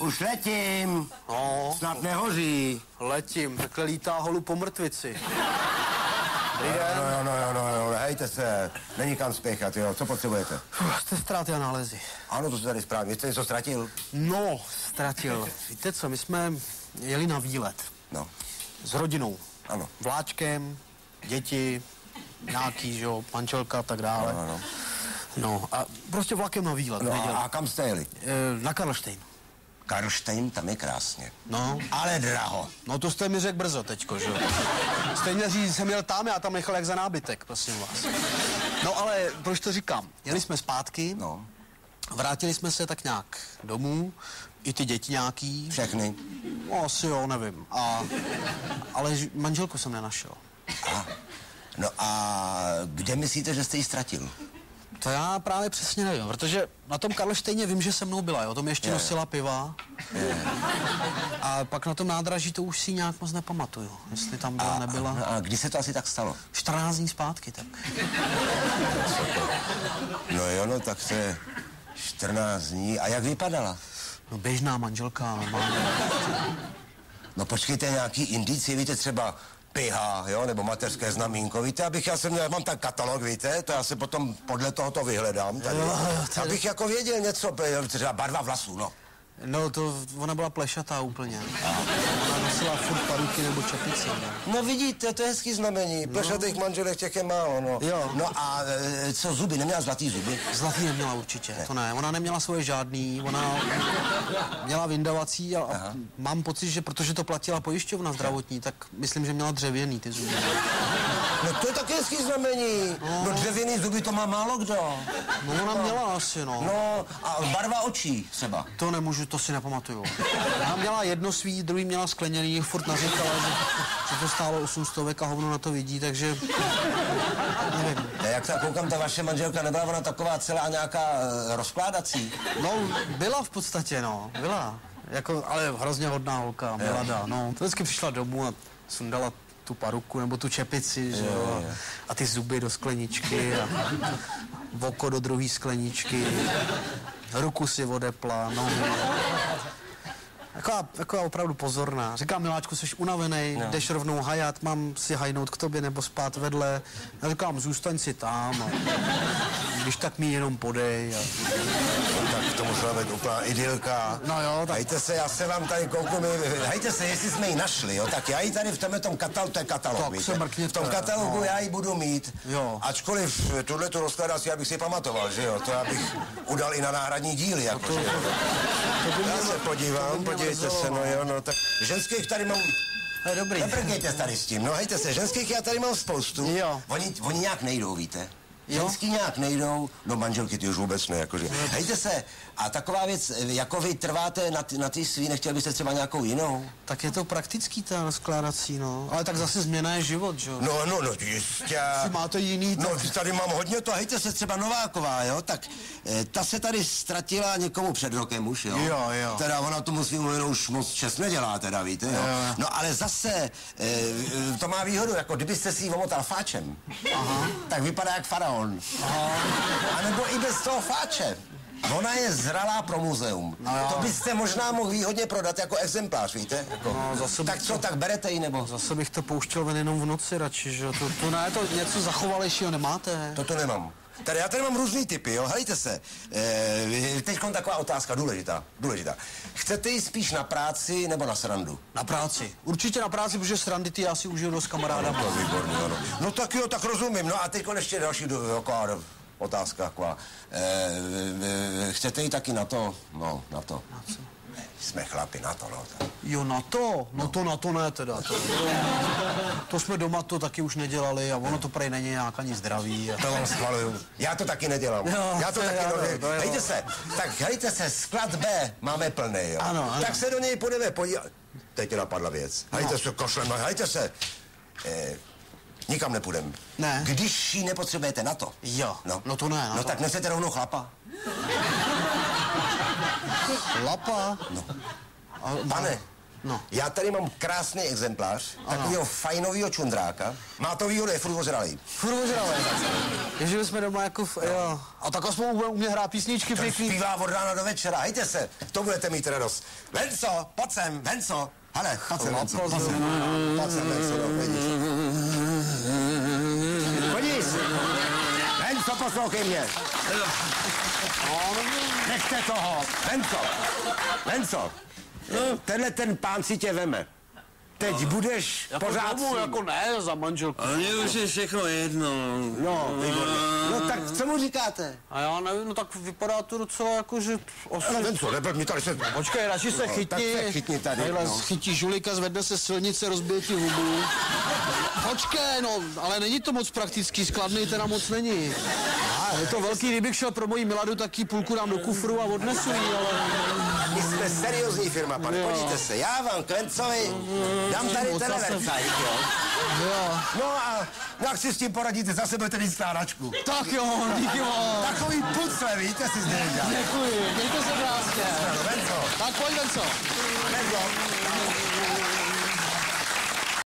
Už letím. No. Snad nehoří. Letím, takhle lítá holu po mrtvici. No, hejte se. Není kam spěchat, jo. Co potřebujete? Jste ztráty a nálezy. Ano, to se tady správně. Vy jste něco ztratil? No, ztratil. Víte co, my jsme jeli na výlet. No. S rodinou. Ano. Vláčkem, děti, nějaký, že jo, manželka a tak dále. Ano. No a prostě vlakem na výlet. No a kam jste jeli? Na Karlštejn. Karlštejn, tam je krásně. No. Ale draho. No to jste mi řekl brzo teďko, že jo. Stejně říct, jsem jel tam, já tam nechal jak za nábytek, prosím vás. No ale proč to říkám? Jeli jsme zpátky, No. vrátili jsme se tak nějak domů, i ty děti nějaký. Všechny. No asi jo, nevím. Ale manželku jsem nenašel. No a kde myslíte, že jste ji ztratil? To já právě přesně nevím, protože na tom Karlštejně vím, že se mnou byla, jo, to mi ještě nosila piva. A pak na tom nádraží to už si nějak moc nepamatuju, jestli tam byla, nebyla. A kdy se to asi tak stalo? 14 dní zpátky, tak. No jo, no tak to je 14 dní. A jak vypadala? No běžná manželka, normálně. No počkejte, nějaký indicie, víte, třeba piha, jo, nebo mateřské znamínko, víte, já mám tak katalog, víte, to já se potom podle tohoto vyhledám tady. Abych jako věděl něco, třeba barva vlasů, no. No to, ona byla plešatá úplně. Ona nosila furt paruky nebo čepici, ne? No vidíte, to je hezký znamení, plešatých manželek těch je málo, no. Jo. No a co zuby, neměla zlatý zuby? Zlatý neměla určitě, to ne, ona neměla svoje žádný, ona měla vyndavací a mám pocit, že protože to platila pojišťovna zdravotní, tak myslím, že měla dřevěný ty zuby. No to je také hezký znamení, no dřevěný zuby to má málo kdo. No ona měla asi, no. No a barva očí třeba. To nemůžu, to si nepamatuju. Ona měla jedno svý, druhý měla skleněný, furt naříkala, že to stálo 800 a hovno na to vidí, takže nevím. Jak tak koukám, ta vaše manželka nebyla ona taková celá nějaká rozkládací? No, byla v podstatě, no, byla. Jako, ale hrozně hodná holka, mladá, no. To vždycky přišla domů a sundala tu paruku nebo tu čepici, že jo, a ty zuby do skleničky a oko do druhé skleničky, ruku si odepla, no. Taková opravdu pozorná. Říkám, miláčku, jsi unavený, jdeš rovnou hajat, mám si hajnout k tobě nebo spát vedle. Já říkám, zůstaň si tam a když tak mi jenom podej. Tak to musela být úplná idylka. No jo, tak... Hejte se, já se vám tady kouknu, hejte se, jestli jsme ji našli, jo, tak já ji tady v tomhletom katalogu, to je katalog, tak víte? se mrkněte, v tom katalogu já ji budu mít, jo. Ačkoliv tuhletu rozkladací, abych si pamatoval, že jo, to já bych udal i na náhradní díly, jako, že jo. Já se podívám, podívejte se, no jo, no tak ženských tady mám... Dobrý. Neprkejte tady s tím, no hejte se, ženských já tady mám spoustu. Jo. Oni nějak nejdou, víte? Jo? Ženský nějak nejdou, no manželky ty už vůbec ne, jakože. Hejte se, a taková věc, jako vy trváte na ty svý, nechtěl byste třeba nějakou jinou? Tak je to praktický ta rozkládací, no. Ale tak zase změna je život, že jo? No, jistě. Máte jiný, tak... No, tady mám hodně to, hejte se, třeba Nováková, jo, tak ta se tady ztratila někomu před rokem už, jo. Jo. Teda ona tomu svým jenom už moc čest nedělá, teda, víte, jo. No, ale zase to má výhodu, jako kdybyste si ji omotal fáčem, tak vypadá jak faraon. A nebo i bez toho fáče. Ona je zralá pro muzeum. To byste možná mohl výhodně prodat jako exemplář, víte? Jako, no, zase tak co, tak berete ji nebo? Zase bych to pouštěl ven jenom v noci radši, že jo? To ne, to něco zachovalejšího nemáte. To nemám. Já tady mám různý typy, jo, hejte se. Teďkon taková otázka, důležitá. Chcete jít spíš na práci nebo na srandu? Na práci. Určitě na práci, protože srandy ty já si užiju dost kamarádama. No, to výborně, ano. No tak jo, tak rozumím. No a teďkon ještě další otázka, taková. Chcete jít taky na to? No, na to. Na co? Jsme chlapi, na to, no. Jo, na to? No to na to ne teda. To jsme doma to taky už nedělali a ono to prej není nějak ani zdravý. To vám schvaluju. Já to taky nedělám. Jo, já to taky hejte se, sklad B máme plný, jo. Ano. Tak se do něj půjdeme podívat. Teď tě napadla věc. Hejte se, košlem, hejte se. Nikam nepůjdem. Ne. Když ji nepotřebujete na to. Jo, no to ne. No tak nesete rovnou chlapa. Chlapa? No. Pane, No. Já tady mám krásný exemplář, takového fajnového čundráka. Má to výhodu, je furt ožralý. Furt ožralý. Takže bychom doma jako... Jo. A tak aspoň umě hrát písničky pěkný. Zpívá od rána do večera, hejte se, to budete mít radost. Venco, pojď sem, Venco. Hele, pojď sem, Venco, pojď sem, Venco, podívej se. Venco, poslouchej mě. Nechte toho. Venco. Tenhle ten pán si tě veme. Teď budeš jako pořád... Jako ne, za manželku. A mně už je všechno jedno. No, výborně. No tak co mu říkáte? A já nevím, no tak vypadá to docela jako, že... Ale Venco, nebyl mi tady se... Počkej, radši se chytni. Tak se chytni tady. Takhle chytí žulika, zvedne se silnice, rozbije ti hubu. Počkej, no, ale není to moc praktický, skladný teda moc není. Je to velký, kdybych šel pro moji Miladu, tak jí půlku dám do kufru a odnesu jí, ale... My jsme seriózní firma, pane, podívejte se, já vám Klencovi dám tady tenhle vercajk, jo. No a jak si s tím poradíte, zase budete mít skládačku. Tak jo, díky moc. Takový pucle, víte, si zde dělat. Děkuji, mějte se krásně. Venco. Tak pojď, Venco. Venco.